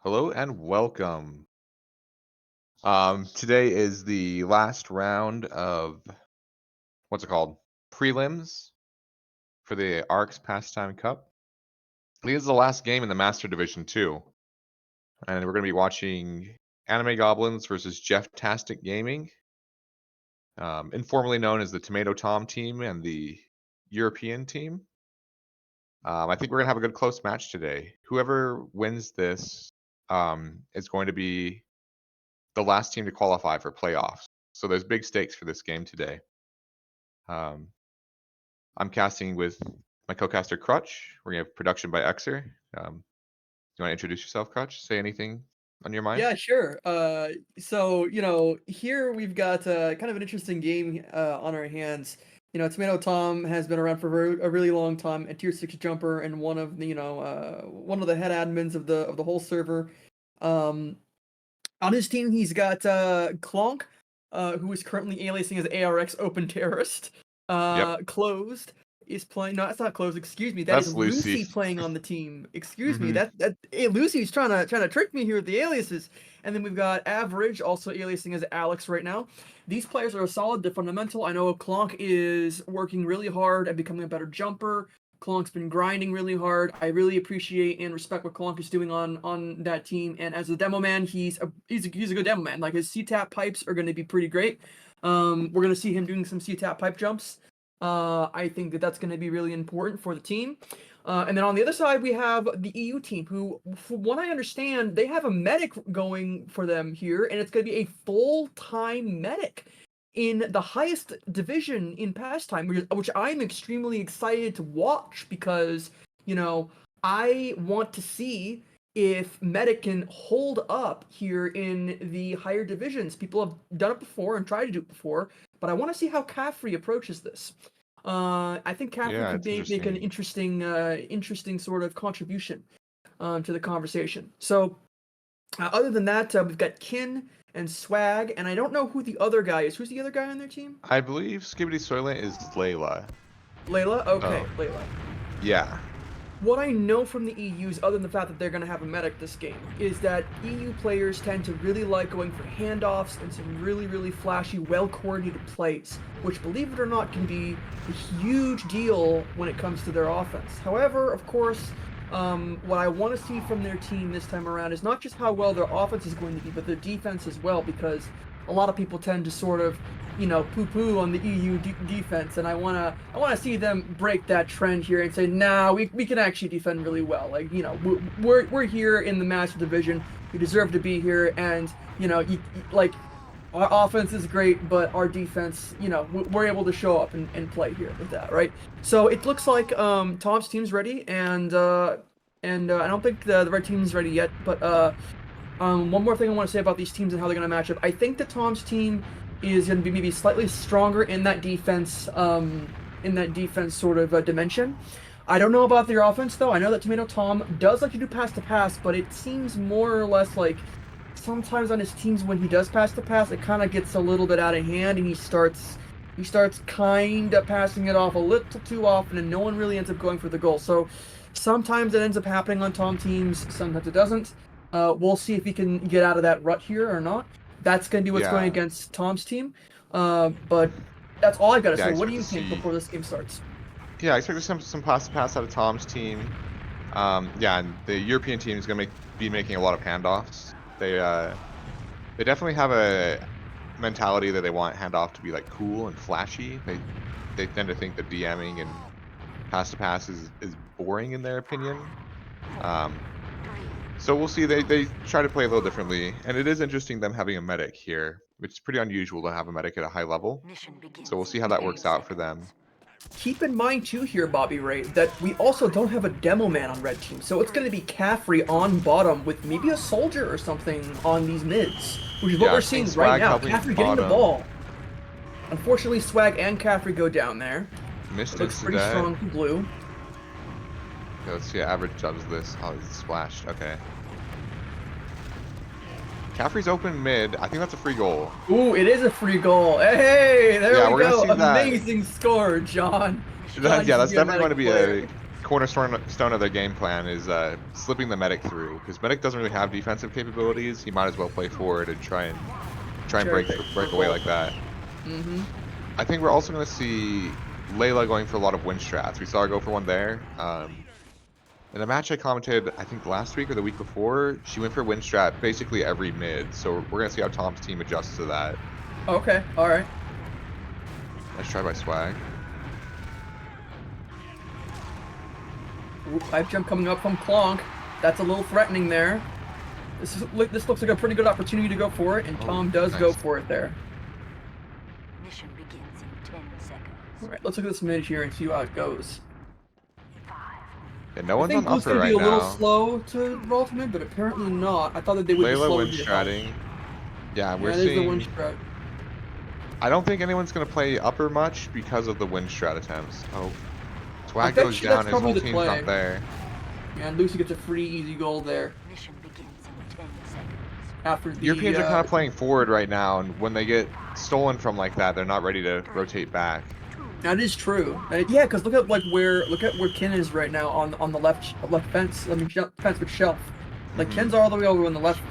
Hello and welcome. Today is the last round of what's it called? Prelims for the ARX Pastime Cup. I think this is the last game in the Master Division too, and we're going to be watching Anime Goblins versus Jefftastic Gaming, informally known as the Tomato Tom team and the European team. I think we're going to have a good close match today. Whoever wins this is going to be the last team to qualify for playoffs. So there's big stakes for this game today. Um, I'm casting with my co-caster Crutch. We're gonna have production by Xer. Do you want to introduce yourself, Crutch? Say anything on your mind? Yeah, sure. Here we've got kind of an interesting game on our hands. Tomato Tom has been around for a really long time, a tier 6 jumper and one of one of the head admins of the whole server. Um, on his team, he's got Clonk, who is currently aliasing as ARX Open Terrorist. Yep, Closed is playing. No, that's not closed. Excuse me. That is that's Lucy. Lucy playing on the team. Excuse me. hmm That hey, Lucy's trying to trick me here with the aliases. And then we've got Average also aliasing as Alex right now. These players are solid. They're fundamental. I know Clonk is working really hard at becoming a better jumper. Clonk's been grinding really hard. I really appreciate and respect what Clonk is doing on that team. And as a demo man, he's a good demo man. Like his C-tap pipes are going to be pretty great. We're going to see him doing some C-tap pipe jumps. I think that's going to be really important for the team. And then on the other side, we have the EU team, who, from what I understand, they have a medic going for them here, and it's going to be a full-time medic in the highest division in pastime, which I'm extremely excited to watch because, you know, I want to see if Medic can hold up here in the higher divisions. People have done it before and tried to do it before, but I want to see how Caffrey approaches this. I think Caffrey Yeah, could it's make an interesting. interesting sort of contribution to the conversation. So, other than that, we've got Kin and Swag, and I don't know who the other guy is. Who's the other guy on their team? I believe Skibbity Soylent is Layla. Layla? Okay, Oh, Layla. yeah. What I know from the EUs, other than the fact that they're going to have a medic this game, is that EU players tend to really like going for handoffs and some really, really flashy, well-coordinated plays, which, believe it or not, can be a huge deal when it comes to their offense. However, of course, what I want to see from their team this time around is not just how well their offense is going to be, but their defense as well, because a lot of people tend to sort of, poo-poo on the EU defense, and I wanna see them break that trend here and say, nah, we can actually defend really well. Like, we're here in the Master Division, we deserve to be here, and like, our offense is great, but our defense, we're able to show up and play here with that, right? So it looks like Tom's team's ready, and I don't think the red team's ready yet, but one more thing I want to say about these teams and how they're going to match up. I think that Tom's team is going to be maybe slightly stronger in that defense, sort of dimension. I don't know about their offense though. I know that Tomato Tom does like to do pass to pass, but it seems more or less like sometimes on his teams when he does pass to pass, it kind of gets a little bit out of hand, and he starts kind of passing it off a little too often, and no one really ends up going for the goal. So sometimes it ends up happening on Tom teams, sometimes it doesn't. We'll see if he can get out of that rut here or not. That's going to be what's going Yeah. against Tom's team. But that's all I've got to Yeah, I say. What do expect you to think see. before this game starts? Yeah, I expect to see some pass out of Tom's team. Yeah, and the European team is gonna be making a lot of handoffs. They definitely have a mentality that they want handoff to be like cool and flashy. They tend to think that DMing and pass to pass is boring in their opinion. Um, so we'll see. They try to play a little differently, and it is interesting them having a medic here, which is pretty unusual to have a medic at a high level. So we'll see how that works out for them. Keep in mind too here, Bobby Ray, that we also don't have a demo man on red team, so it's going to be Caffrey on bottom with maybe a soldier or something on these mids, which is what Yeah, we're I've seen seeing right Swag now. helping Caffrey getting the bottom. ball. Unfortunately, Swag and Caffrey go down there. Missed It looks into pretty that. strong for blue. Okay, let's see. Average does this. Oh, he's splashed. Okay. Caffrey's open mid. I think that's a free goal. Ooh, it is a free goal. Hey, there Yeah, we we're gonna go. see that. Amazing score, John. John, you Yeah, should that's be a definitely going to medic be player. a cornerstone of their game plan is slipping the medic through because medic doesn't really have defensive capabilities. He might as well play forward and try and Cherry pick break away purple. like that. Mm-hmm. I think we're also going to see Layla going for a lot of win strats. We saw her go for one there. In a match I commented, I think last week or the week before, she went for win strat basically every mid. So we're going to see how Tom's team adjusts to that. Okay, all right. Nice try by Swag. Ooh, pipe jump coming up from Clonk. That's a little threatening there. This looks like a pretty good opportunity to go for it, and Oh, Tom does go nice. for it there. Mission begins in 10 seconds. All right, let's look at this mid here and see how it goes. 5, Yeah, no I one's think on Blue's upper going to be right a little now. slow to roll to mid, but apparently not. I thought that they would be Layla slower win to help. stratting. Yeah, Yeah, we're it is the one seeing. strat. I don't think anyone's going to play upper much because of the win strat attempts. Oh, I Swag bet goes you that's down. His probably whole the team's play. not there. Yeah, and Lucy gets a free easy goal there mission begins in 10 seconds. after the Europeans are kind of playing forward right now, and when they get stolen from like that, they're not ready to rotate back. That is true. Yeah, because look at where Ken is right now on the left fence. I mean, fence with shelf. Like Ken's all the way over on the left.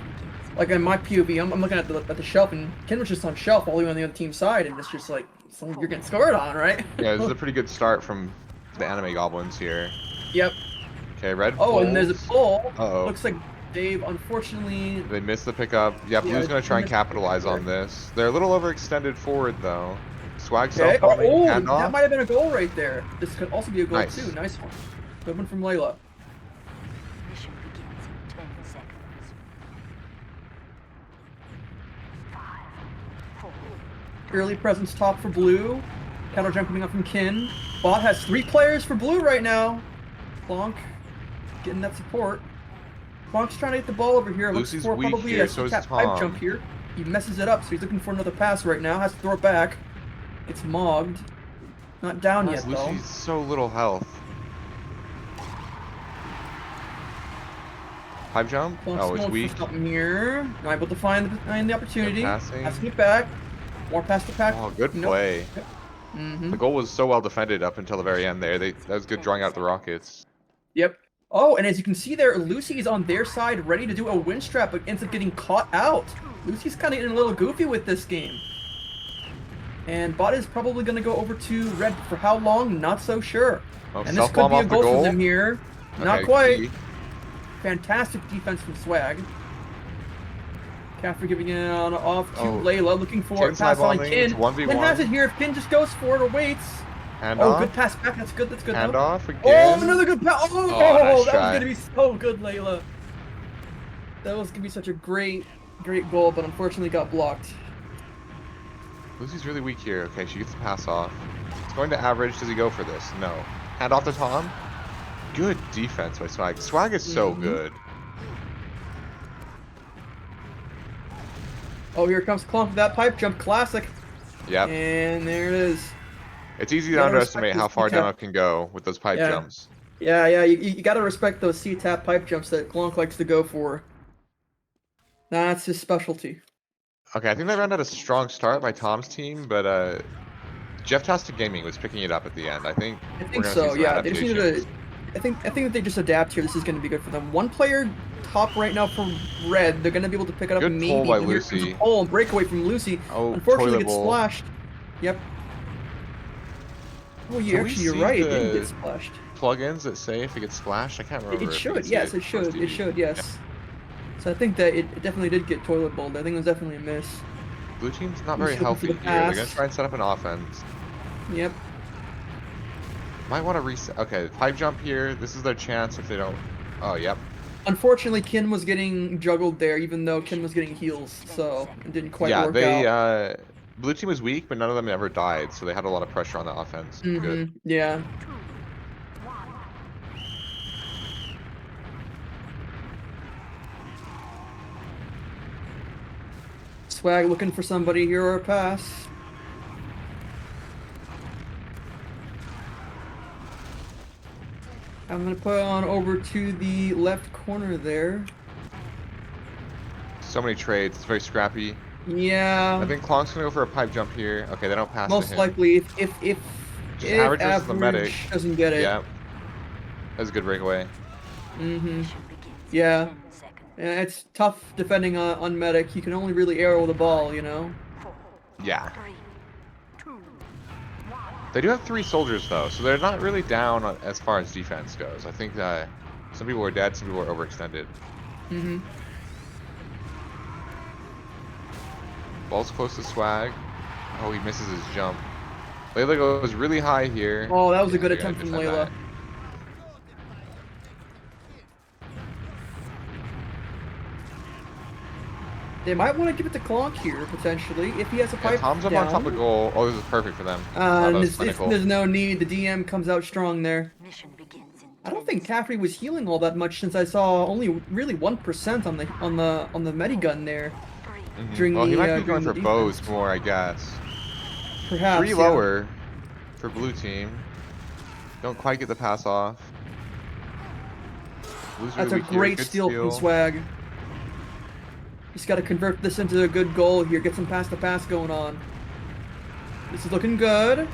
Like in my POV, I'm looking at the shelf, and Ken was just on shelf all the way on the other team's side, and it's just like you're getting scored on, right? Yeah, this is a pretty good start from the anime goblins here. Yep. Okay, red Oh, and there's a pulls. pull. Uh-oh. Looks like Dave, unfortunately. They missed the pickup. Yeah, Blue's going to try and missed the capitalize pickup on this. They're a little overextended forward, though. Swag there. Okay. self-bombing, Oh, handoff. that might have been a goal right there. This could also be a goal Nice. too. Nice one. Good one from Layla. Mission begins in 10 seconds. 5, 4, Early presence top for blue. Counter jump coming up from Kin. Bot has 3 players for blue right now. Bonk getting that support. Klonk's trying to get the ball over here. Looks Lucy's for weak probably here, a so is tap pipe jump Tom. here. He messes it up, so he's looking for another pass right now. Has to throw it back. It's mogged. Not down yet, though. Lucy's so little health. Pipe jump? Klonk's Oh, it's going weak. for something here. Not able to find the opportunity. passing. Passing it back. More pass to pack. Oh, good Nope. play. Mm-hmm. The goal was so well defended up until the very end there. That was good drawing out the Rockets. Yep. Oh, and as you can see there, Lucy is on their side, ready to do a wind strap, but ends up getting caught out. Lucy's kind of getting a little goofy with this game. And bot is probably going to go over to red for how long? Not so sure. Oh, And this could be a goal for them here. Not Okay, quite. key. Fantastic defense from Swag. Caffrey giving it on off to Oh. Layla, looking for a Kin's pass on highballing, Kin. it's 1v1. Kin has it here. If Kin just goes for it or waits. Hand Oh, off. good pass back. That's good. That's good. Hand though. off again. Oh, another good pass. Oh, nice that was try. going to be so good, Layla. That was going to be such a great goal, but unfortunately got blocked. Lucy's really weak here. Okay, she gets the pass off. It's going to average. Does he go for this? No. Hand off to Tom. Good defense by Swag. Swag is so good. Oh, here comes Klump with that pipe jump. Classic. Yep. And there it is. It's easy to gotta underestimate respect how this far C-tap. down it can go with those pipe Yeah. jumps. Yeah, you got to respect those C-tap pipe jumps that Klonk likes to go for. That's his specialty. Okay, I think they ran out a strong start by Tom's team, but Jefftastic Gaming was picking it up at the end. I think I we're think gonna so. see some Yeah, they just need to. adaptations. I think if they just adapt here, this is going to be good for them. One player top right now from red. They're going to be able to pick it up. Good maybe. pull by Here comes Lucy. a pull and breakaway from Lucy. Oh, Unfortunately, toilet gets bowl. splashed. Yep. Oh, Can we actually, you're see right. It didn't the get splashed. Plugins that say if it gets splashed? I can't remember. It if you should. can see Yes, it on should. It TV. should. Yes. So I think that it definitely did get toilet bowled. I think it was definitely a miss. Blue team's not He's very looking for healthy the here. They're gonna pass. try and set up an offense. Yep. Might want to reset. Okay, pipe jump here. This is their chance if they don't. Oh, yep. Unfortunately, Kin was getting juggled there, even though Kin was getting heals, so it didn't quite Yeah, work they. out. Blue team was weak, but none of them ever died, so they had a lot of pressure on the offense. Good. Yeah. Swag looking for somebody here or a pass. I'm gonna put on over to the left corner there. So many trades. It's very scrappy. Yeah. I think Klonk's gonna go for a pipe jump here. Okay, they don't pass to Most him. likely, if Just average versus the medic. average doesn't get it. Yeah. That's a good breakaway. Mm-hmm. Mission begins in Yeah. 10 seconds. And it's tough defending on medic. You can only really arrow the ball, you know. 4, Yeah. 3, 2, 1. They do have 3 soldiers though, so they're not really down as far as defense goes. I think that some people were dead, some people were overextended. Mm-hmm. Ball's close to Swag. Oh, he misses his jump. Layla goes really high here. Oh, that was a Yeah, good they gotta attempt from defend Layla. that. They might want to give it to Klonk here, potentially, if he has a Yeah, pipe Tom's up down. on top of goal. Oh, this is perfect for them. That And was clinical. there's no need. The DM comes out strong there. Mission begins in 10 I don't think seconds. Caffrey was healing all that much since I saw only really 1% on the medigun there. 3, Mhm. during Well, he the, might be during going the for bows defense. more, I guess. Perhaps. 3 yeah. lower for blue team. Don't quite get the pass off. Blue's That's really a weak here. great Good steal from Swag. Just got to convert this into a good goal here. Get some pass-to-pass going on. This is looking good.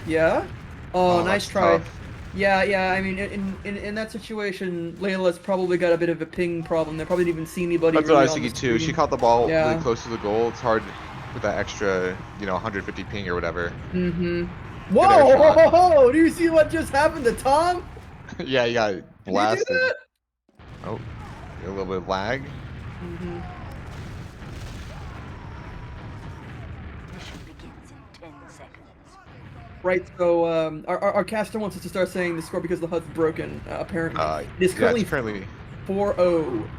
Yeah. Oh, nice that's try. tough. Yeah. I mean, in that situation, Layla's probably got a bit of a ping problem. They probably didn't even see anybody. That's what I really was on the thinking too. She screen. caught the ball Yeah. really close to the goal. It's hard with that extra, 150 ping or whatever. Mm-hmm. Good air shot. Whoa! Do you see what just happened to Tom? Yeah, you got Did he blasted. do that? Oh, a little bit of lag. Mm-hmm. Mission begins in 10 seconds. Right, so our caster wants us to start saying the score because the HUD's broken, apparently. It is Yeah, currently it's currently 4-0.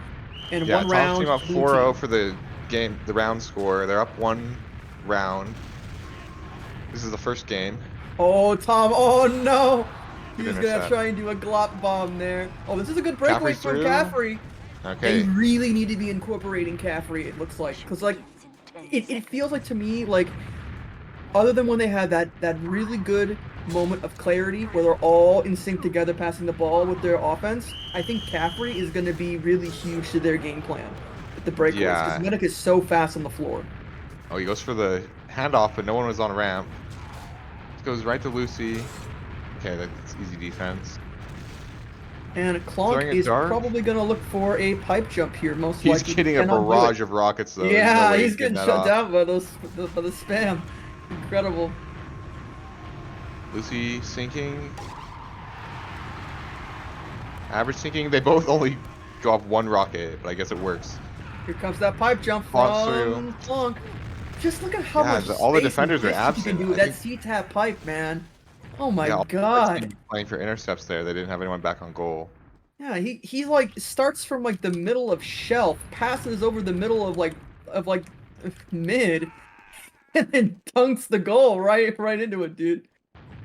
And yeah. one Tom's round. team up blue 4-0 team. for the game, the round score. They're up 1 round. This is the first game. Oh, Tom. Oh, no. Good He's gonna intercept. try and do a glop bomb there. Oh, this is a good breakaway Caffrey's from through. Caffrey. Okay. They really need to be incorporating Caffrey, it looks like. Because, like, it feels like to me, like, other than when they had that really good moment of clarity where they're all in sync together passing the ball with their offense, I think Caffrey is going to be really huge to their game plan with the breakaways. Because Yeah. Medic is so fast on the floor. Oh, he goes for the handoff, but no one was on ramp. This goes right to Lucy. Okay, that's easy defense. And Throwing Clonk it is dark? probably going to look for a pipe jump here, most He's likely. getting a Cannot do barrage it. of rockets, though. There's no Yeah, way he's getting that shut off. down by the spam. Incredible. Lucy sinking. Average sinking. They both only go off one rocket, but I guess it works. Here comes that pipe jump Clonk's from Clonk. Just look at how Yeah, much all the space and defenders are distance you can absent. do with I that C-tap pipe, man. Oh my Yeah, all the god. teams playing for intercepts there. They didn't have anyone back on goal. Yeah, he like starts from like the middle of shelf, passes over the middle of like mid, and then dunks the goal right into it, dude.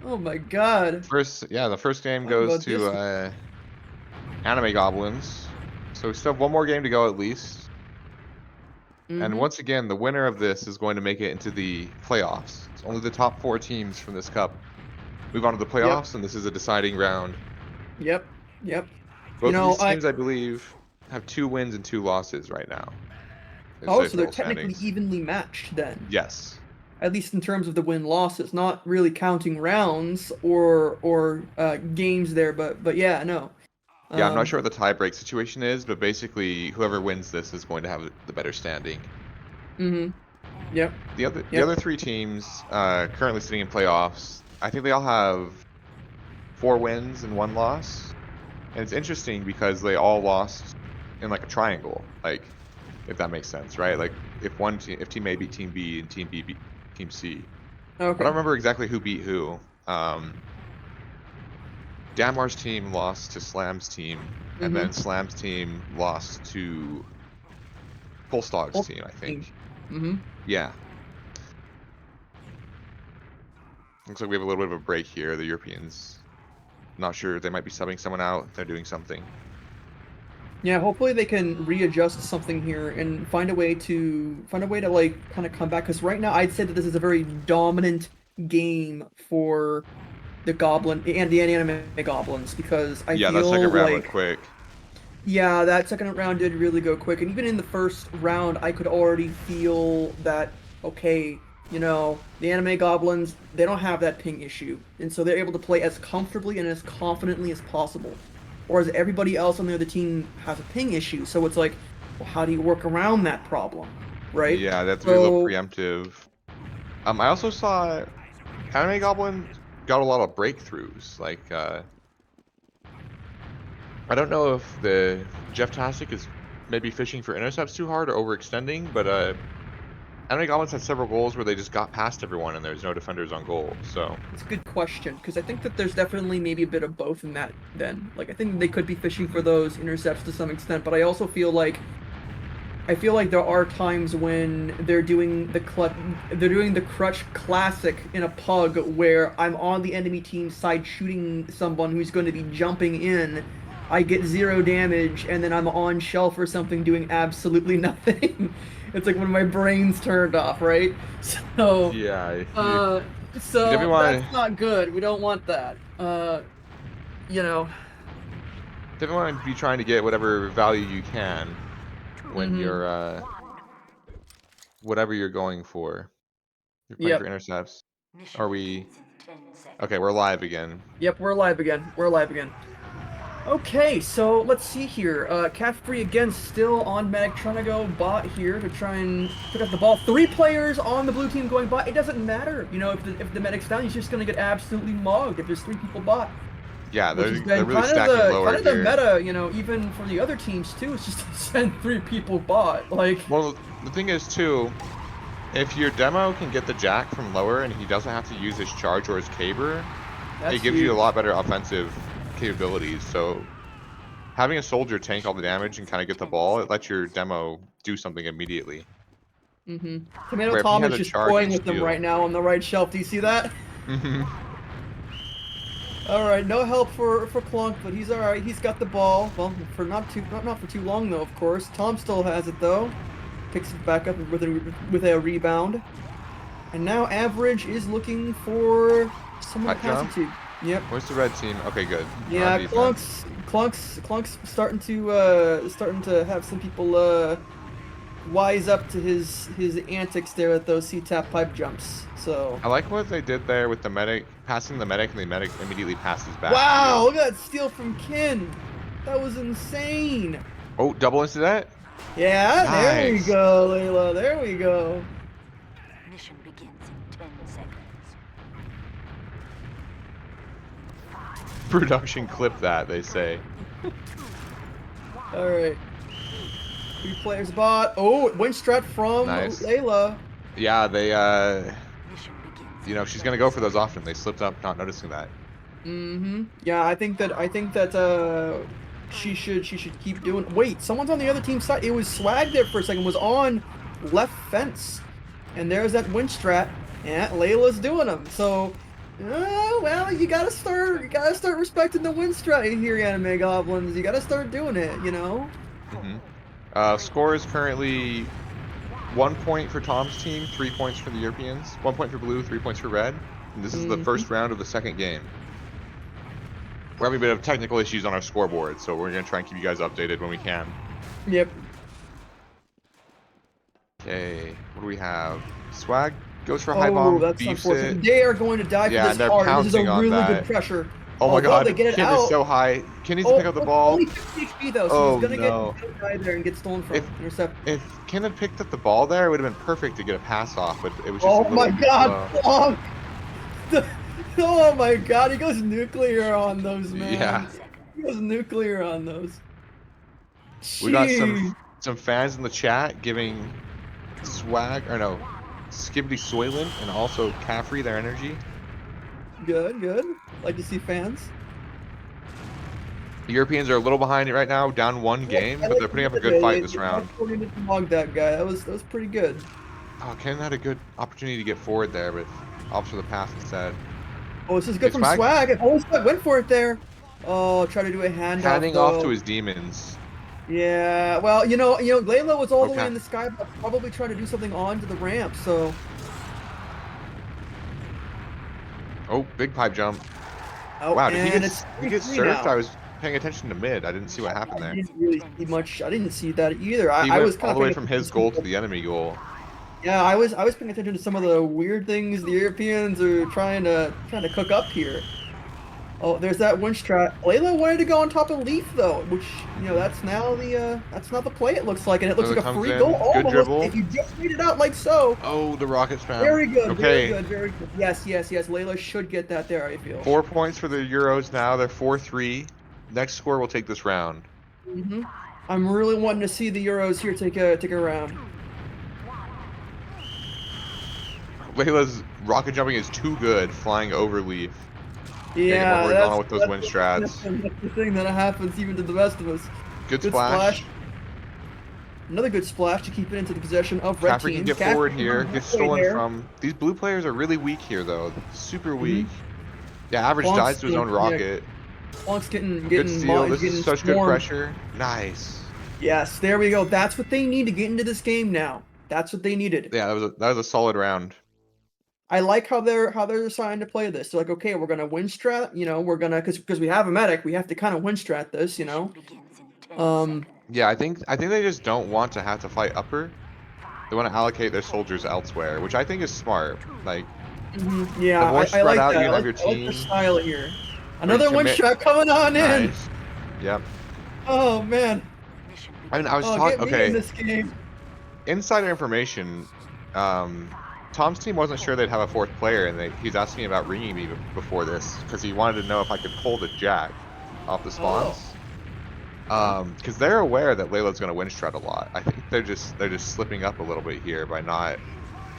Oh my god. The first game Talk goes about to Anime Goblins. So we still have one more game to go at least. And Mhm. once again, the winner of this is going to make it into the playoffs. It's only the top 4 teams from this cup move on to the playoffs, and this is a deciding round. Yep. Yep. You Both of know, these teams, I believe, have 2 wins and 2 losses right now. Is oh, their so they're total technically standings. evenly matched then. Yes. At least in terms of the win-losses, not really counting rounds or games there, but yeah, no. Yeah, I'm not sure what the tiebreak situation is, but basically, whoever wins this is going to have the better standing. Mhm. Yep. The other Yep. 3 teams currently sitting in playoffs, I think they all have 4 wins and 1 loss. And it's interesting because they all lost in like a triangle, like if that makes sense, right? Like if team A beat team B and team B beat team C. I Okay. don't remember exactly who beat who. Damar's team lost to Slam's team, and then Slam's team lost to Polstog's team, I think. Mhm. Yeah. Looks like we have a little bit of a break here. The Europeans, not sure, they might be subbing someone out. They're doing something. Yeah, hopefully they can readjust something here and find a way to like kind of come back. Because right now, I'd say that this is a very dominant game for the Goblin and the anime Goblins because I Yeah, that feel second round like went quick. yeah, that second round did really go quick, and even in the first round, I could already feel that okay, you know, the anime Goblins they don't have that ping issue, and so they're able to play as comfortably and as confidently as possible. Whereas everybody else on the other team has a ping issue, so it's like, well, how do you work around that problem, right? Yeah, they have to be a little preemptive. I also saw Anime Goblin got a lot of breakthroughs. Like, I don't know if the Jefftastic is maybe fishing for intercepts too hard or overextending, but Anime Goblins had several goals where they just got past everyone and there's no defenders on goal. So it's a good question because I think that there's definitely maybe a bit of both in that. Then, like, I think they could be fishing for those intercepts to some extent, but I also feel like there are times when they're doing the crutch classic in a pug where I'm on the enemy team's side shooting someone who's going to be jumping in. I get 0 damage and then I'm on shelf or something doing absolutely nothing. It's like when my brain's turned off, right? So yeah, so definitely wanna- that's not good. We don't want that. You know. definitely want to be trying to get whatever value you can when you're whatever you're going for. You're playing for intercepts. Are we? Okay, we're live again. Yep, we're live again. We're live again. Okay, so let's see here. Caffrey again still on Meg, trying to go bot here to try and pick up the ball. 3 players on the blue team going bot. It doesn't matter, you know, if the medic's down, he's just gonna get absolutely mugged if there's 3 people bot. Yeah, Which they're, has been they're really kind of stacking the lower kind of the here. meta, you know, even for the other teams too. It's just to send 3 people bot. Like, Well, the thing is too, if your demo can get the jack from lower and he doesn't have to use his charge or his caber, it gives you a lot better offensive capabilities. So having a soldier tank all the damage and kind of get the ball, it lets your demo do something immediately. Tomato Where if he Tom had is a just charge toying and with them steal- right now on the right shelf. Do you see that? All right, no help for Clunk, but he's all right. He's got the ball. Well, for not for too long though, of course. Tom still has it though. Picks it back up with a rebound. And now Average is looking for someone to pass it to. Yep. Where's the red team? Okay, good. They're on Yeah, defense. Clunk's starting to have some people wise up to his antics there with those C-tap pipe jumps. So I like what they did there with the medic, passing the medic, and the medic immediately passes back. wow, look at that steal from Kin. That was insane. Oh, double into that? Yeah, there we Nice. go, Layla. There we go. Mission begins in 10 seconds. Production clip that, they say. All right. 3 players bot. Oh, Winstrat from Nice. Layla. Yeah, they, Mission begins. you know, she's gonna go for those often. They slipped up not noticing that. Yeah, I think that she should keep doing. Wait, someone's on the other team side. It was Swag there for a second. Was on left fence, and there's that Winstrat. Yeah, Layla's doing them. So, well, you gotta start respecting the Winstrat here, Anime Goblins. You gotta start doing it. You know. Score is currently 1 point for Tom's team, 3 points for the Europeans. 1 point for blue, 3 points for red. And this is the first round of the second game. We're having a bit of technical issues on our scoreboard, so we're gonna try and keep you guys updated when we can. Yep. Okay, what do we have? Swag goes for a high Oh, bomb, that's beefs unfortunate. it. They are going to die Yeah, for and this they're hard. This is a pouncing on really that. good pressure. Oh my Although god, they get it Kin out. is so high. Kin needs to pick up the ball. Only 50 HP though, so Oh, he's gonna no. get die there and get stolen from. Intercept. If Kin had picked up the ball there, it would have been perfect to get a pass off, but it was just a Oh little my too god, slow. Plonk! Oh my god, he goes nuclear on those, man. Yeah. He goes nuclear on those. We got Jeez. some fans in the chat giving Swag, or no, Skibbity Soylent and also Caffrey their energy. Good, good. Like to see fans. The Europeans are a little behind it right now, down 1 game, but they're putting up a good fight this round. Log that guy. That was pretty good. Oh, Ken had a good opportunity to get forward there, but opts for the pass instead. Oh, this is good Hey, from Swag? Swag. Oh, Swag went for it there. Oh, try to do a handoff. Handing off though. to his demons. Yeah, well, Layla was all the way Okay. in the sky, but probably trying to do something onto the ramp. So, Oh, big pipe jump. oh, Wow, did he and get, it's he get 3-3 surfed? now. I was paying attention to mid. I didn't see what happened I there. didn't really see much. I didn't see that either. He I went was kind all of the way paying from his attention goal to the enemy goal. Yeah, I was paying attention to some of the weird things the Europeans are trying to cook up here. Oh, there's that winch trap. Layla wanted to go on top of Leaf though, which that's now that's not the play it looks like, and it looks Layla like a comes free in, goal. good Almost. dribble. If you just made it out like so. Oh, the rocket spam. Very good, Okay. very good, very good. Yes. Layla should get that there, I feel. 4 points for the Euros now. They're 4-3. Next score will take this round. I'm really wanting to see the Euros here take a round. Layla's rocket jumping is too good, flying over Leaf. Yeah, more horizontal with those wind strats. That's the thing that happens even to the best of us. Good splash. Another good splash to keep it into the possession of red Caffrey team. can get forward here. Gets stolen from. These blue players are really weak here, though. Super weak. Yeah, Average Plunk's dies to his own rocket. Plunk's getting Good steal. This is such good swarmed. pressure. Nice. Yes, there we go. That's what they need to get into this game now. That's what they needed. Yeah, that was a solid round. I like how they're deciding to play this. They're like, okay, we're gonna win strat. We're gonna because we have a medic, we have to kind of win strat this. Begins in 10 seconds. Yeah, I think they just don't want to have to fight upper. They want to allocate their soldiers elsewhere, which I think is smart. Like, yeah, the more I spread like out that. you I have like, your I like the team. style here. Another win commit. strat coming on in. Nice. Yep. Oh man. Mission I mean, I was Oh, talking. get me Okay. in this game. Insider information. Tom's team wasn't sure they'd have a 4th player, and he's asking about ringing me before this because he wanted to know if I could pull the jack off the spawns. Because they're aware that Layla's going to win strat a lot. I think they're just slipping up a little bit here by not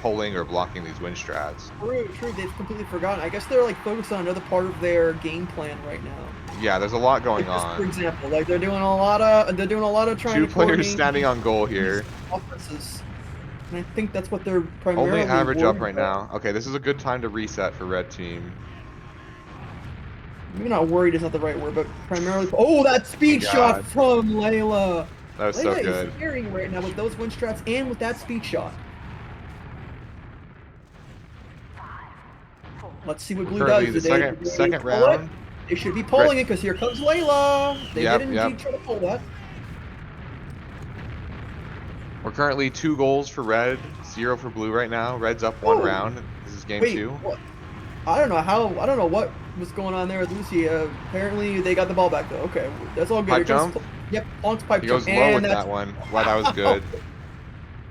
pulling or blocking these win strats. True. They've completely forgotten. I guess they're like focused on another part of their game plan right now. Yeah, there's a lot going Like, just for on. example, like they're doing a lot of trying 2 to players coordinate standing on goal here. offenses. And I think that's what they're primarily Only Average up worried right about. now. Okay, this is a good time to reset for red team. maybe not worried is not the right word, but primarily. Oh, that speed shot God. from Layla. That was so Layla good. is carrying right now with those wind strats and with that speed shot. Let's see what Blue Currently, does. the Do they second pull it? round. They should be pulling it because here comes Layla. They Yep, did yep. indeed try to pull that. We're currently 2 goals for red, 0 for blue right now. Red's up 1 Oh. round. This is game Wait, 2. what? I don't know what was going on there with Lucy. Apparently they got the ball back though. Okay, that's all good. Pipe Here comes jump. Yep, Plank's pipe He jump. goes low with And that's that one. Wow, that was wow. good.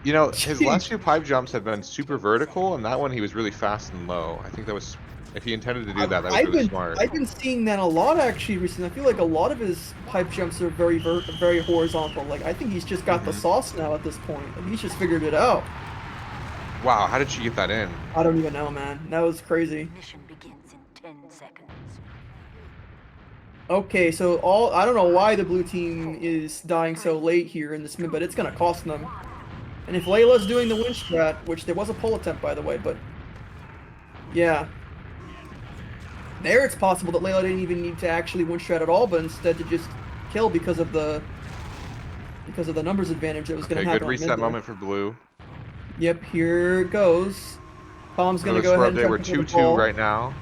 You know, his Jeez. last 2 pipe jumps have been super vertical, and that one he was really fast and low. I think that was, if he intended to do that, that was really smart. I've been seeing that a lot actually recently. I feel like a lot of his pipe jumps are very very horizontal. Like I think he's just got the sauce now at this point. Like, he's just figured it out. Wow, how did she get that in? I don't even know, man. That was crazy. Mission begins in 10 seconds. Okay, so I don't know why the blue team is dying so late here in this mid, but it's gonna cost them. And if Layla's doing the wind strat, which there was a pull attempt by the way, but yeah. There it's possible that Layla didn't even need to actually wind strat at all, but instead to just kill because of the numbers advantage that was gonna Okay, happen. good reset moment for blue. Yep, here it goes. Tom's gonna go Notice ahead and they try were to get the 2-2 ball. right now.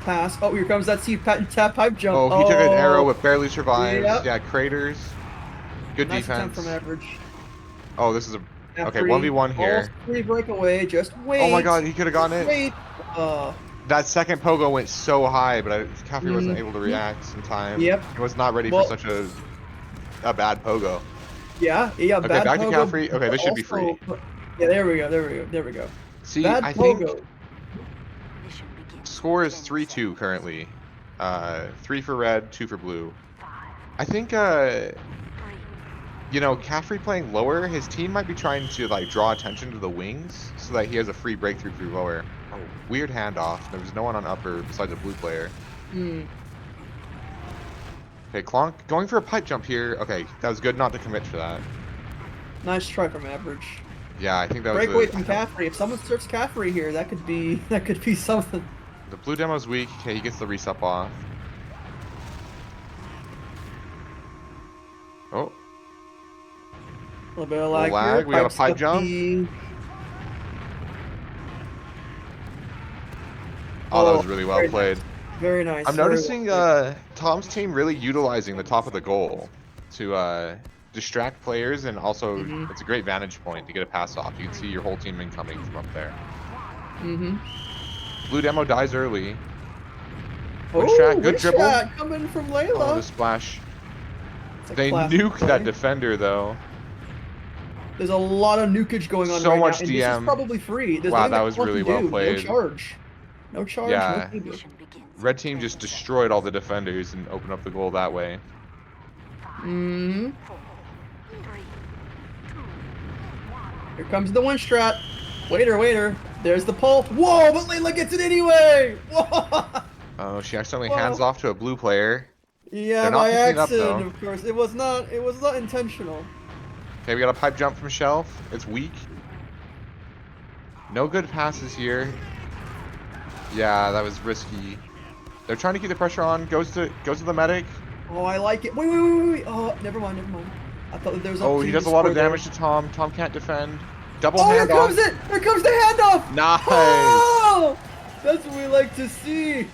Pass. Oh, here comes that tap pipe jump. Oh, he took an arrow but barely survives. Yep. Yeah, craters. Good Nice attempt defense. from average. Oh, this is a okay, Free. 1v1 here. Almost free breakaway. Just wait. Oh my god, he could have gotten it. Wait. That second pogo went so high, but Caffrey wasn't able to react in time. Yep. He was not ready for such a bad pogo. Yeah. Okay, Bad back pogo, to Caffrey. Okay, this should be free. Yeah, there we go. See, Bad I think pogo. Mission begins score in is 10 3-2 currently. 3 for red, 2 for blue. I think seconds. you know, Caffrey playing lower, his team might be trying to like draw attention to the wings so that he has a free breakthrough through lower. Oh, weird handoff. There was no one on upper besides a blue player. Okay, Clonk going for a pipe jump here. Okay, that was good not to commit for that. Nice try from average. Yeah, I think that was Breakaway from Caffrey. If someone starts Caffrey here, that could be something. the blue demo's weak. Okay, he gets the resup off. Oh, A little bit of lag, lag. here. We got a pipe Stuff jump. the- Oh, that was really well very played. Nice. Very nice. I'm very noticing well Tom's team really utilizing the top of the goal to distract players, and also it's a great vantage point to get a pass off. You can see your whole team incoming from up there. played. Blue demo dies early. Oh, Wind strat, good wind dribble. strat coming from Layla. Oh, the splash. It's a They classic nuke play. that defender though. There's a lot of nukage going on So right much now, and this DM. is probably free. There's Wow, nothing that was Clonk really can well do. played. No charge. No charge, Yeah. no feeder. Mission begins Red in team 10 just seconds. destroyed all the defenders and opened up the goal that way. 4, 3, 2, 1. Here comes the wind strat. Waiter. There's the pull. Whoa, but Layla gets it anyway. Whoa. Oh, she accidentally Whoa. hands off to a blue player. Yeah, They're not by picking it up, accident, though. of course. It was not intentional. Okay, we got a pipe jump from Shelf. It's weak. No good passes here. Yeah, that was risky. They're trying to keep the pressure on. Goes to the medic. Oh, I like it. Wait. Oh, never mind. I thought that there was. Oh, he opportunity does to a lot of score there. damage to Tom. Tom can't defend. Double Oh, here handoff. comes it! Here comes the handoff! Nice. Oh! That's what we like to see.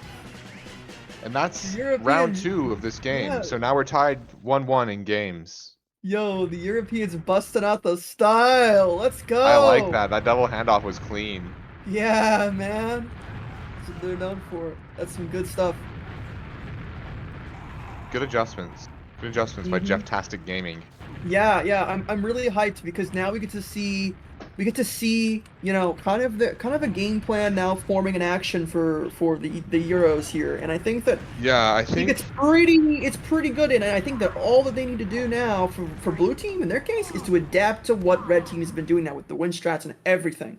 And that's European- round 2 of this game. Yeah. So now we're tied 1-1 in games. Yo, the Europeans busting out the style. Let's go. I like that. That double handoff was clean. Yeah, man. That's what they're known for. That's some good stuff. Good adjustments. Good adjustments by Jefftastic Gaming. Yeah. I'm really hyped because now we get to see, you know, kind of a game plan now forming an action for the Euros here, and I think that Yeah, I I think think it's pretty good, and I think that all that they need to do now for blue team in their case is to adapt to what red team has been doing now with the wind strats and everything,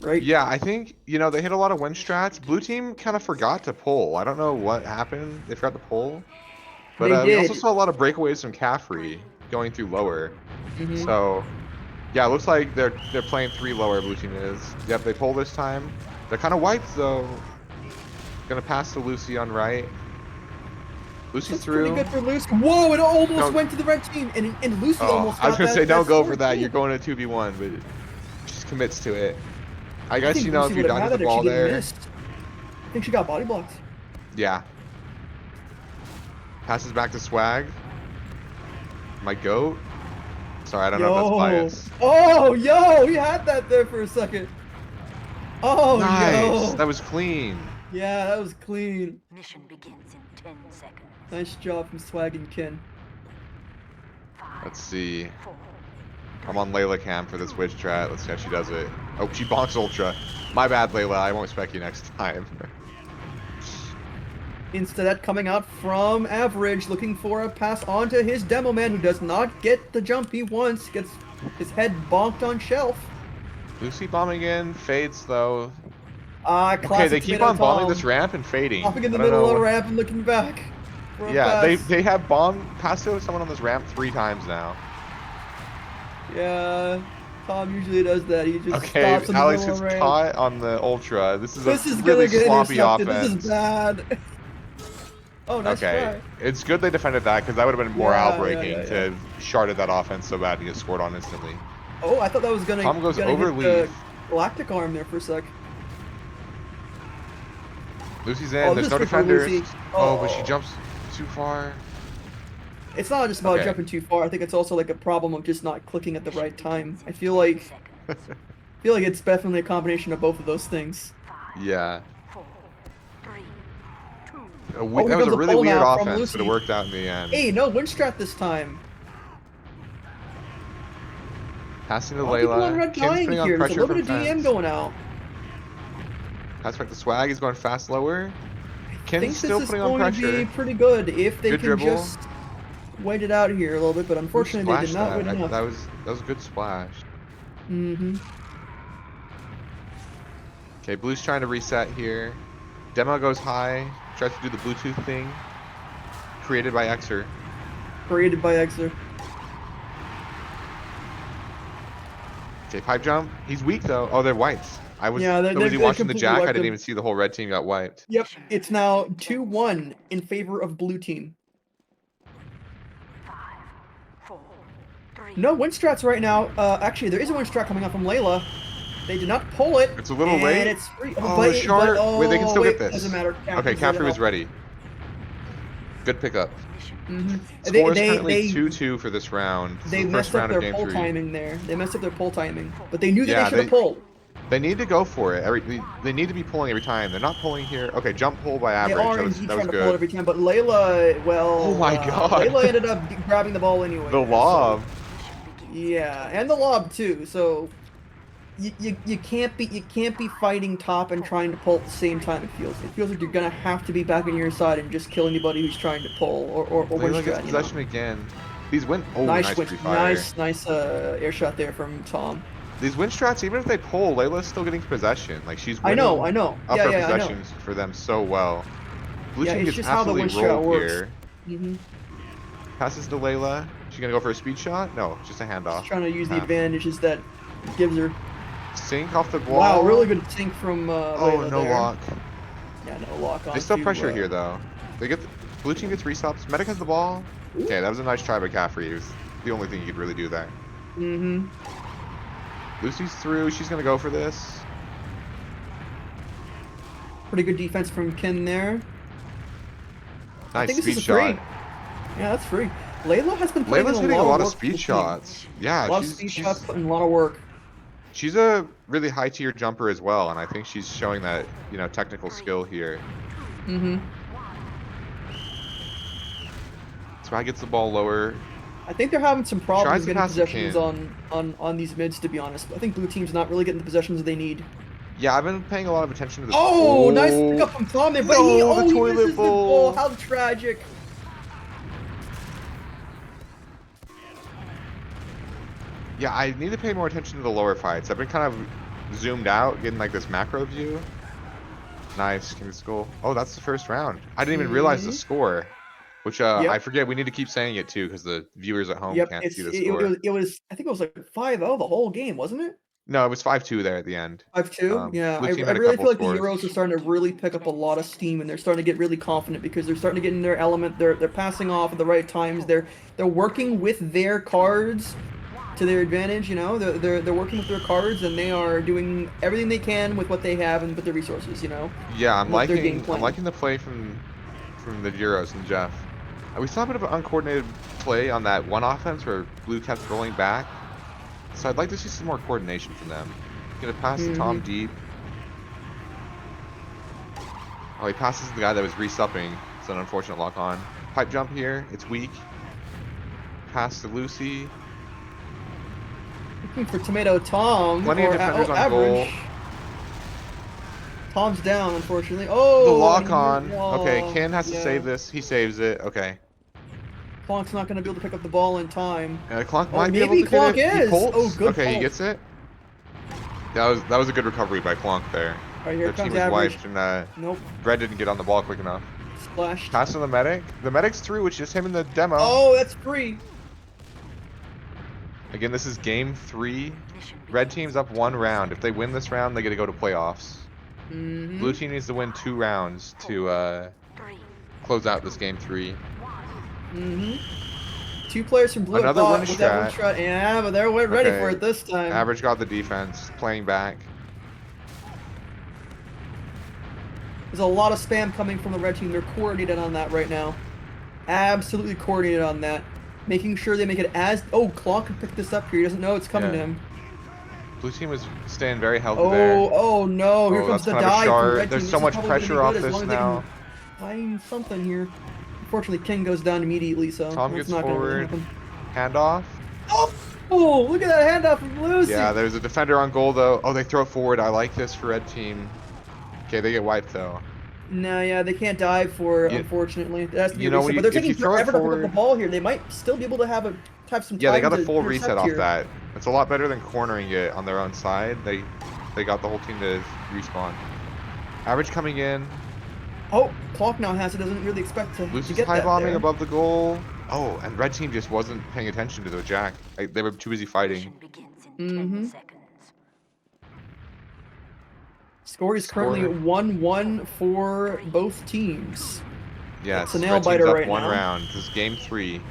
right? yeah, I think, you know, they hit a lot of win strats. Blue team kind of forgot to pull. I don't know what happened. They forgot to pull. But They we also did. saw a lot of breakaways from Caffrey going through lower. Mhm. So, yeah, it looks like they're playing 3 lower, blue team is. Yep, they pull this time. They're kind of wiped, though. Gonna pass to Lucy on right. Lucy That's pretty through. good for Lucy. Whoa, it almost No. went to the red team, and Lucy Oh, almost got I was gonna that, say don't go for score that. too. You're going to 2v1, but just commits to it. I I guess think you know Lucy if you would have dodge had the it if she ball didn't there. miss. I think she got body blocked. Yeah. Passes back to Swag. My goat. Sorry, I don't know if that's bias. Oh, yo, he had that there for a second. Oh, Nice. yo. That was clean. Yeah, that was clean. Mission begins in 10 seconds. Nice job from Swag and Kin. 5, Let's see. 4, I'm on Layla cam for this witch strat. Let's see how she does it. Oh, she bonks Ultra. My bad, Layla. I won't spec you next time. Instead of that coming out from Average, looking for a pass onto his demo man, who does not get the jump he wants, gets his head bonked on shelf. Lucy bombing in. Fades, though. Classic Okay, they keep tomato on bombing Tom. this ramp and fading. Stopping in the I don't middle of know. the ramp and looking back for a Yeah, pass. they have passed someone on this ramp 3 times now. Yeah, Tom usually does that. He just Okay, stops in the Alex middle is of the ramp. caught on the Ultra. This is This a is really gonna get sloppy intercepted. offense. This is bad. Oh, nice Okay, try. it's good they defended that because that would have been morale breaking Yeah. to have sharded that offense so bad and get scored on instantly. Oh, I thought that was gonna Tom goes gonna over hit the leaf. galactic arm there for a sec. Lucy's in. Oh, There's this no is for defenders. Lucy. Oh, but she Oh. jumps too far. It's not just about Okay. jumping too far. I think it's also like a problem of just not clicking at the right time. I feel 10 like seconds. it's definitely a combination of both of those things. 5, Yeah. 4, 3, 2. That here was a comes a really pull weird now from offense, but it Lucy. worked out in the end. Hey, no wind strat this time. Passing to A lot of people on Layla. red Kim's dying putting on here. There's a pressure little bit from of DM fence. going out. Pass back to Swag. He's going fast lower. I Kim's think still this is putting on going to be pressure. pretty good if they Good can dribble. just wait it out here a little bit, but Who unfortunately they did splashed not wait that? enough. That was a good splash. Mm-hmm. Okay, Blue's trying to reset here. Demo goes high. Tries to do the Bluetooth thing. Created by Xer. Created by Exer. Okay, pipe jump. He's weak though. Oh, they're wipes. I was Yeah, so busy they watching the completely jack, I wiped didn't him. even see the whole red team got wiped. Yep, it's now 2-1 in favor of blue team. 5, 4, 3. No wind strats right now. Actually, there is a wind strat coming up from Layla. They did not pull it. It's a little and late. It's free. Oh, but, short. But, Wait, they can still wait, get this. Doesn't matter. Okay, Caffrey was ready. Good pickup. Mm-hmm. Score is currently 2-2 for this round. This They is the messed first up round their of game pull 3. timing there. They messed up their pull timing, but they knew that Yeah, they should have pulled. They need to go for it. They need to be pulling every time. They're not pulling here. Okay, jump pull by They average. are That was indeed trying to pull it good. every time, but Layla, well, Oh my God. Layla ended up grabbing the ball anyway. The lob. Yeah, and the lob too. So you can't be fighting top and trying to pull at the same time. It feels like you're gonna have to be back on your side and just kill anybody who's trying to pull or win Layla gets strat. possession again. These win. Oh, Nice nice win, pre-fire. nice air shot there from Tom. These win strats, even if they pull, Layla's still getting possession. Like she's I winning know. upper Yeah, I know. possessions for them so well. Blue Yeah, team it's gets just how the absolutely win strat rolled works. here. Mm-hmm. Passes to Layla. She gonna go for a speed shot? No, just a handoff. Just trying to use the Pass. advantages that it gives her. Sink off the wall. Wow, really good sink from Oh, Layla no there. lock. Yeah, no lock on. They still to, pressure here though. They get blue team gets restops. Medic has the ball. Ooh. Okay, that was a nice try by Caffrey. It was the only thing you could really do there. Mm-hmm. Lucy's through. She's gonna go for this. Pretty good defense from Ken there. I Nice think this speed is a free. shot. Yeah, that's free. Layla has been putting Layla's in hitting a lot of work for speed the team. shots. Yeah, A lot of speed shots, putting a lot of work. she's a really high tier jumper as well, and I think she's showing that, you know, technical skill here. Mm-hmm. Swag gets the ball lower. I think they're having some Tries problems to getting pass the possessions pin. on these mids, to be honest. I think blue team's not really getting the possessions they need. Yeah, I've been paying a lot of attention to this. Oh, nice pickup from Tom there, but No, the he toilet misses bowl. the ball. How tragic. Yeah, I need to pay more attention to the lower fights. I've been kind of zoomed out, getting like this macro view. Nice, King's School. Oh, that's the first round. I didn't even realize the score, which Yep. I forget. We need to keep saying it too, because the viewers at home Yep, can't see the score. it was I think it was like 5-0 the whole game, wasn't it? No, it was 5-2 there at the end. 5-2? Yeah, Blue I team had a really couple feel like the scores. Euros are starting to really pick up a lot of steam, and they're starting to get really confident because they're starting to get in their element. They're passing off at the right times. They're working with their cards to their advantage. You know, they're working with their cards, and they are doing everything they can with what they have and with their resources. You know, Yeah, I'm with their game liking plan. the play from the Euros and Jeff. We saw a bit of an uncoordinated play on that one offense where Blue kept rolling back. So I'd like to see some more coordination from them. Gonna pass to Tom deep. Oh, he passes the guy that was resupping. It's an unfortunate lock on. Pipe jump here. It's weak. Pass to Lucy. Looking for Tomato Tom. Plenty of defenders on goal. Average. Tom's down, unfortunately. Oh, The lock on. Okay, oh, Ken has to yeah. save this. He saves it. Okay. Clonk's not going to be able to pick up the ball in time. Clonk Oh, might be maybe able to get Clonk it. He is. pulls. Oh, good Okay, he pull. gets it. That was a good recovery by Clonk there. All right, here Their team comes was Average. wiped, and Nope. Red didn't get on the ball quick enough. Splashed. Pass to the medic. The medic's through, which is him in the demo. Oh, that's free. Again, this is game 3. Red team's up 1 round. If they win this round, they get to go to playoffs. Blue team needs to win 2 rounds to close out this game 3. 2 players from Blue. Another win with that strat. Yeah, but they're ready for it this time. Average got the defense, playing back. There's a lot of spam coming from the red team. They're coordinated on that right now. Absolutely coordinated on that. Making sure they make it as... Oh, Claw can pick this up here. He doesn't know it's coming to him. Blue team was staying very healthy there. Oh no. Here comes the dive from red team. There's This so is much probably gonna be pressure good off as this long as they now. can find something here. Unfortunately, King goes down immediately, so Tom that's gets not going to forward. happen. Handoff. Oh, look at that handoff from Lucy. Yeah, there's a defender on goal though. Oh, they throw it forward. I like this for red team. Okay, they get wiped though. No, yeah, they can't dive for it, unfortunately. It has to be a reset, but they're taking forever to pick up the ball here. They might still be able to have some time. Yeah, they got a full reset off here. that. It's a lot better than cornering it on their own side. They got the whole team to respawn. Average coming in. Oh, Clock now has it. Doesn't really expect to Lucy's get high that bombing there. above the goal. Oh, and red team just wasn't paying attention to the jack. They were too busy fighting. Score is currently 1-1 for both teams. Yeah, it's a nail biter right one now. round. This is game 3.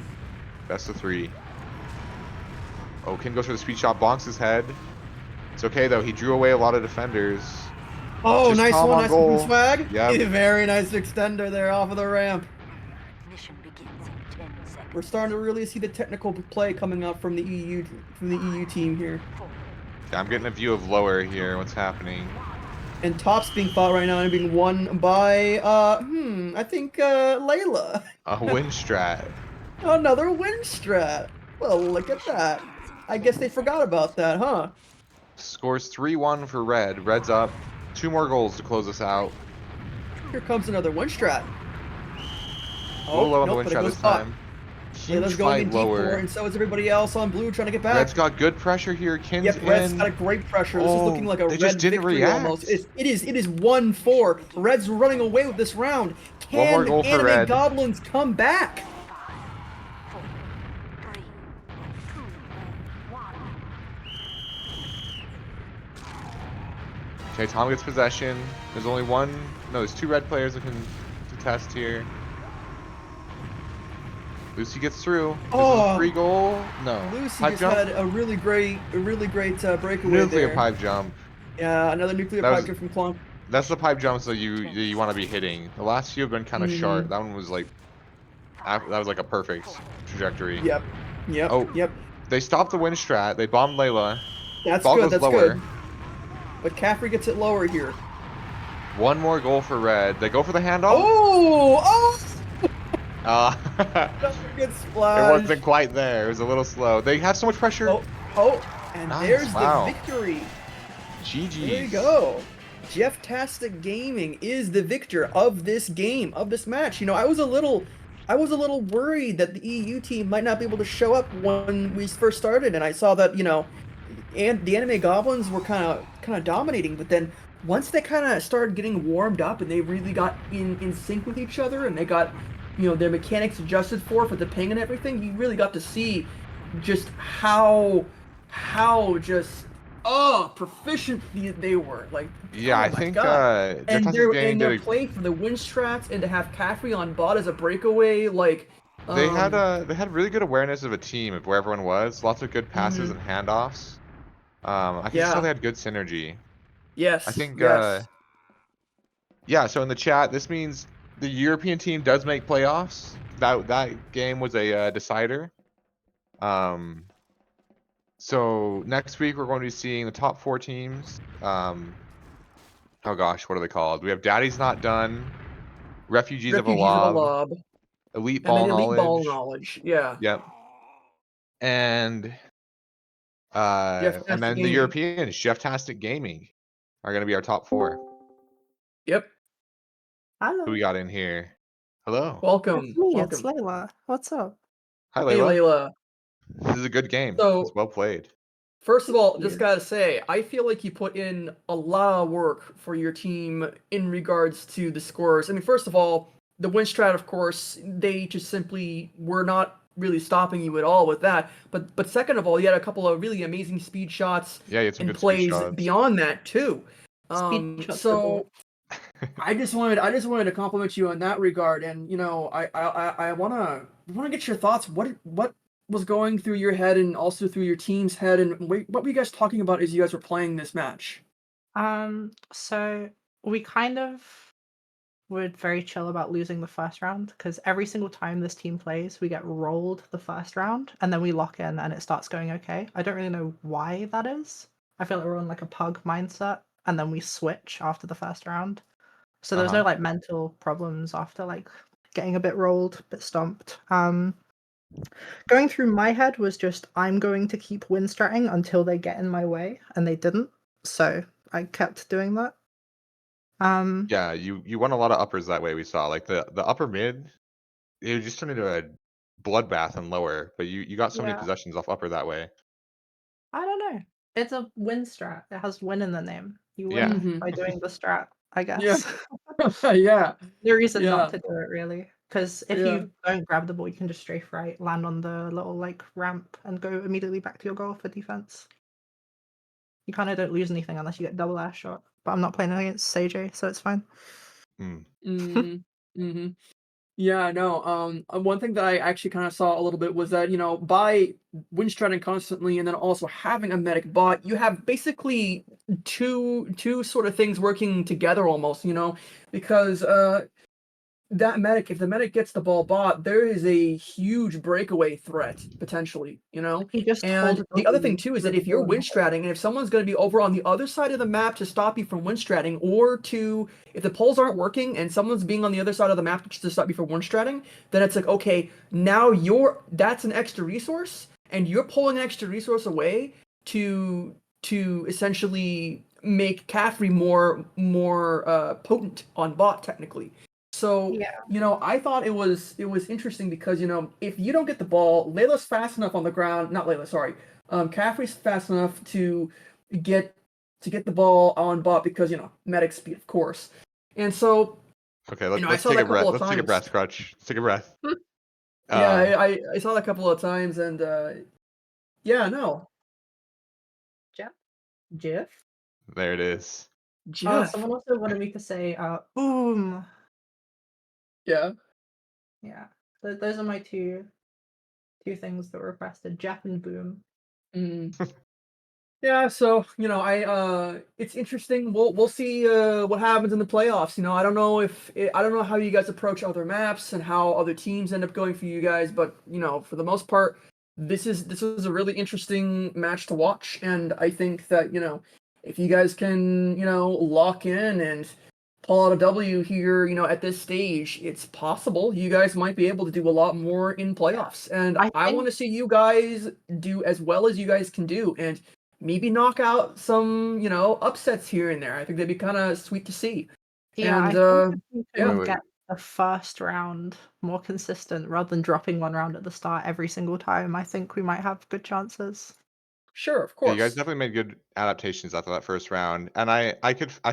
Best of 3. Oh, Ken goes for the speed shot, bonks his head. It's okay though. He drew away a lot of defenders. Oh, Just nice Tom one, on nice goal. one, swag. Yep. Very nice extender there off of the ramp. Mission begins in 10 seconds. We're starting to really see the technical play coming up from the EU team here. Yeah, I'm getting a view of lower here. What's happening? And Top's being fought right now and being won by I think Layla. A win strat. Another win strat. Well, look at that. I guess they forgot about that, huh? Scores 3-1 for red. Red's up. 2 more goals to close us out. Here comes another win strat. A little low on the win but it strat goes this up. time. Layla's Huge going in fight deep lower. and so is everybody else on blue trying to get back. Red's got good pressure here. Ken's Yep, Red's in. got a great pressure. This is looking like a they red just didn't victory react. almost. It is 1-4. Red's running away with this round. One more Can goal for Anime Red. Goblins come back? 5, 4, 3, 2, 1. Okay, Tom gets possession. There's only one. No, there's 2 red players that can contest here. Lucy gets through. This is a free goal. No. Lucy Pipe just jump. had a really great breakaway Nuclear there. pipe jump. Yeah, another nuclear That pipe was- jump from Clonk. That's the pipe jumps that you want to be hitting. The last few have been kind of Mm-hmm. short. That one was like, that was like a perfect trajectory. Yep. Oh. Yep. They stopped the win strat. They bombed Layla. That's Ball good. goes That's lower. good. But Caffrey gets it lower here. One more goal for red. They go for the handoff. Oh! It Good splash. wasn't quite there. It was a little slow. They have so much pressure. And Nice, there's wow. the victory. GG's. There you go. Jefftastic Gaming is the victor of this game, of this match. You know, I was a little worried that the EU team might not be able to show up when we first started, and I saw that, you know, and the Anime Goblins were kind of dominating, but then once they kind of started getting warmed up and they really got in sync with each other and they got, you know, their mechanics adjusted for the ping and everything, you really got to see just how just oh, proficient they were. Like, Yeah, oh I my think god. And Jefftastic Gaming their did play for the win strats and to have Caffrey on bot as a breakaway, like, they had really good awareness of a team of where everyone was. Lots of good passes mhm, and handoffs. I could just tell yeah, they had good synergy. I yes, think yes. yeah, so in the chat, this means the European team does make playoffs. That game was a decider. Um, so next week we're going to be seeing the top 4 teams. Oh gosh, what are they called? We have Daddy's Not Done, Refugees of a Refugees of a Lob, lob, Elite and Ball then elite ball Knowledge. knowledge. Yeah, Yep. And Jefftastic then the gaming. Europeans, Jefftastic Gaming, are gonna be our top 4. Yep. Who we Hello, got in here? Hello. it's Welcome, me, it's welcome. Layla. What's up? Hi, Hey, Layla. Layla. This is a good game. It's So, well played. first of Thank all, just you. gotta say, I feel like you put in a lot of work for your team in regards to the scores. I mean, first of all, the win strat, of course, they just simply were not really stopping you at all with that. But second of all, you had a couple of really amazing speed shots Yeah, you had some and good speed plays shots. beyond that too. Speed shots the So ball. I just wanted to compliment you in that regard, and you know, I wanna get your thoughts. What was going through your head, and also through your team's head, and what were you guys talking about as you guys were playing this match? So we kind of were very chill about losing the first round because every single time this team plays, we get rolled the first round and then we lock in and it starts going okay. I don't really know why that is. I feel like we're on like a pug mindset and then we switch after the first round. So there was no Uh-huh. like mental problems after like getting a bit rolled, a bit stomped. Going through my head was just I'm going to keep win stratting until they get in my way, and they didn't. So I kept doing that. Um, Yeah, you won a lot of uppers that way, we saw. Like the upper mid, it just turned into a bloodbath and lower, but you got so many yeah, possessions off upper that way. I don't know. It's a win strat. It has win in the name. You Yeah. win Mhm. by doing the strat, I Yeah. guess. Yeah. No reason not Yeah. to do it really. Because if Yeah. you don't grab the ball, you can just strafe right, land on the little like ramp, and go immediately back to your goal for defense. You kind of don't lose anything unless you get double air shot. But I'm not playing against Sage, so it's fine. Mm. Mhm. Mhm. Yeah, no. One thing that I actually kind of saw a little bit was that, you know, by wind stratting constantly and then also having a medic bot, you have basically two sort of things working together almost, you know, because that medic, if the medic gets the ball bot, there is a huge breakaway threat potentially, you know. He just And hold the other thing W too is through that the if you're ball in the wind hole. stratting, and if someone's going to be over on the other side of the map to stop you from wind stratting, or to if the poles aren't working and someone's being on the other side of the map to stop you from wind stratting, then it's like okay, now that's an extra resource, and you're pulling an extra resource away to essentially make Caffrey more potent on bot technically. So, Yeah. you know, I thought it was interesting because, you know, if you don't get the ball, Layla's fast enough on the ground, not Layla, sorry. Caffrey's fast enough get to get the ball on bot because, you know, medic speed, of course. And so, Okay, you know, I let's saw take that a a couple breath. of Let's take a times. breath, Crutch. Let's take a breath. Yeah, Uh, I saw that a couple of times and yeah, no. Jeff? Jeff? there it is. Oh, Jeff. someone also wanted me to say, boom. Yeah. Yeah. Those are my two things that were requested. Jeff and boom. Mm. Yeah, so you know, it's interesting. We'll see what happens in the playoffs. You know, I don't know how you guys approach other maps and how other teams end up going for you guys, but you know, for the most part, this is a really interesting match to watch, and I think that you know, if you guys can you know lock in and pull out a W here, you know, at this stage, it's possible you guys might be able to do a lot more in playoffs, and I I want think to see you guys do as well as you guys can do, and maybe knock out some, you know, upsets here and there. I think that'd be kind of sweet to see. yeah, And I think if we Wait, yeah, can wait. get the first round more consistent rather than dropping one round at the start every single time, I think we might have good chances. sure, of Yeah, you guys course. definitely made good adaptations after that first round, and I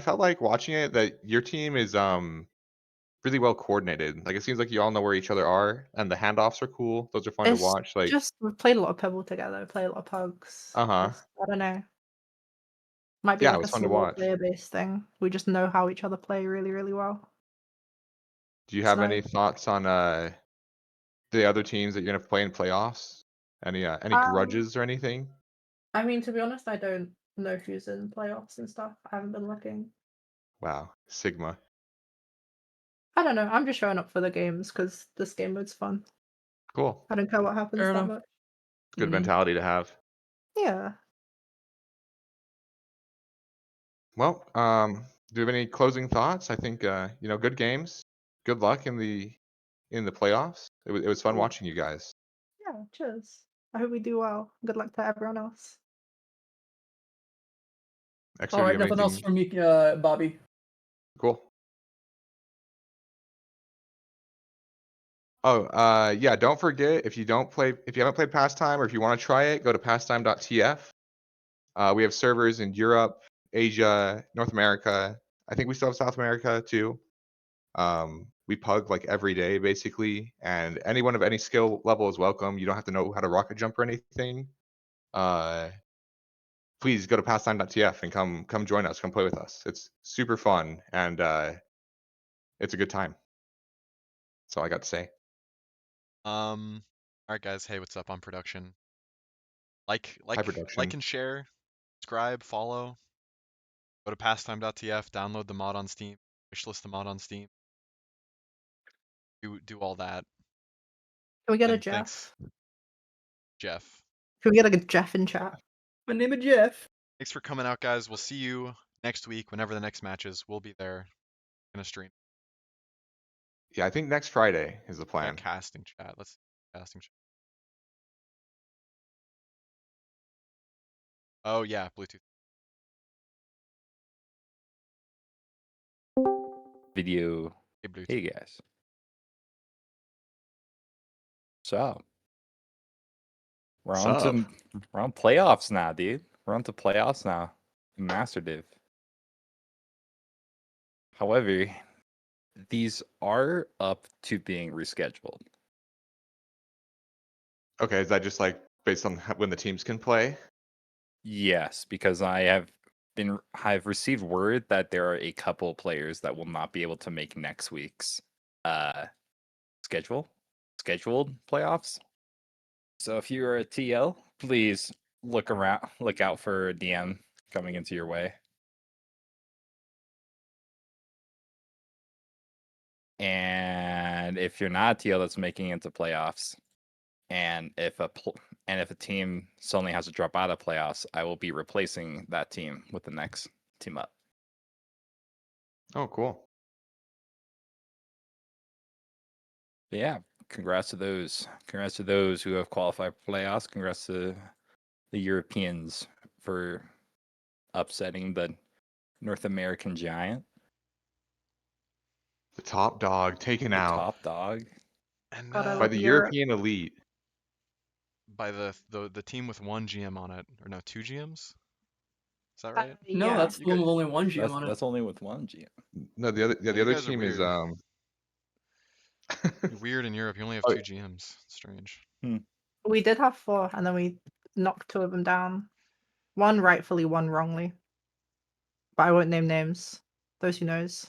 felt like watching it that your team is really well coordinated. Like it seems like you all know where each other are, and the handoffs are cool. Those are fun to It's watch. Like, just we've played a lot of Pebble together, played a lot of Pugs. uh huh. Just I don't know. Might be Yeah, it like a was fun to small watch. player-based thing. We just know how each other play really, really well. Do you It's have nice. any thoughts on the other teams that you're gonna play in playoffs? Any Um, grudges or anything? I mean, to be honest, I don't know who's in playoffs and stuff. I haven't been looking. Wow, Sigma. I don't know. I'm just showing up for the games because this game mode's fun. Cool. I don't care what happens Fair that enough. much. Good Mhm. mentality to have. Yeah. Well, do you have any closing thoughts? I think good games. Good luck in the playoffs. It was fun Cool. watching you guys. Yeah, cheers. I hope we do well. Good luck to everyone else. Extra, All do you right, have nothing else anything from me, Bobby. cool? Oh, yeah, don't forget if you haven't played Pastime or if you want to try it, go to pastime.tf. We have servers in Europe, Asia, North America. I think we still have South America too. We pug like every day basically, and anyone of any skill level is welcome. You don't have to know how to rocket jump or anything. Please go to pastime.tf and come join us. Come play with us. It's super fun and it's a good time. That's all I got to say. All right, guys. Hey, what's up? On production. Like High production. and share, subscribe, follow. Go to pastime.tf, download the mod on Steam, wishlist the mod on Steam. Do all that. Can we get a And Jeff? thanks, Jeff. Can we get like a Jeff in chat? My name is Jeff. Thanks for coming out, guys. We'll see you next week whenever the next match is. We'll be there. Gonna stream. Yeah, I think next Friday is the Yeah, plan. casting chat. Let's casting chat. Oh yeah, Bluetooth. Video. Hey, Bluetooth. Hey guys. So we're on Sup? to we're on playoffs now, dude. We're on to playoffs now. Master Div. However, these are up to being rescheduled. Okay, is that just like based on when the teams can play? Yes, because I've received word that there are a couple players that will not be able to make next week's scheduled playoffs. So if you're a TL, please look out for a DM coming into your way. And if you're not a TL that's making it to playoffs, and if a team suddenly has to drop out of playoffs, I will be replacing that team with the next team up. Oh, cool. But yeah, congrats to those. Congrats to those who have qualified for playoffs. Congrats to the Europeans for upsetting the North American giant, The top dog taken the out top dog. And God, I by love the Europe. European elite. by the team with 1 GM on it, or no, 2 GMs. Is that Uh, right? No, yeah. that's You the one got with only one GM on it. That's only with one GM. No, the you other guys are team is weird. You're weird in Europe. You only have Oh, 2 GMs. Strange. We did have 4, and then we knocked 2 of them down. One rightfully, one wrongly. But I won't name names. Those who knows.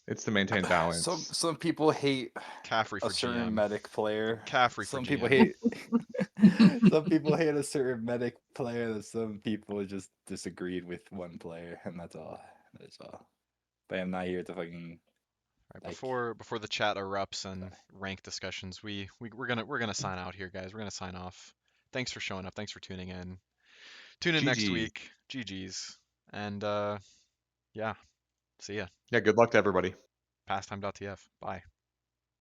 it's to maintain balance. Some people hate Caffrey for a certain GM. medic player. Caffrey for Some GM. people hate some people hate a certain medic player, and some people just disagreed with one player, and that's all. That's all. But I'm not here to fucking Right, like before the chat erupts and rank discussions, we're gonna sign out here, guys. We're gonna sign off. Thanks for showing up. Thanks for tuning in. Tune in next GG. week. GG's. And yeah. See ya. Yeah, good luck to everybody. Pastime.tf. Bye.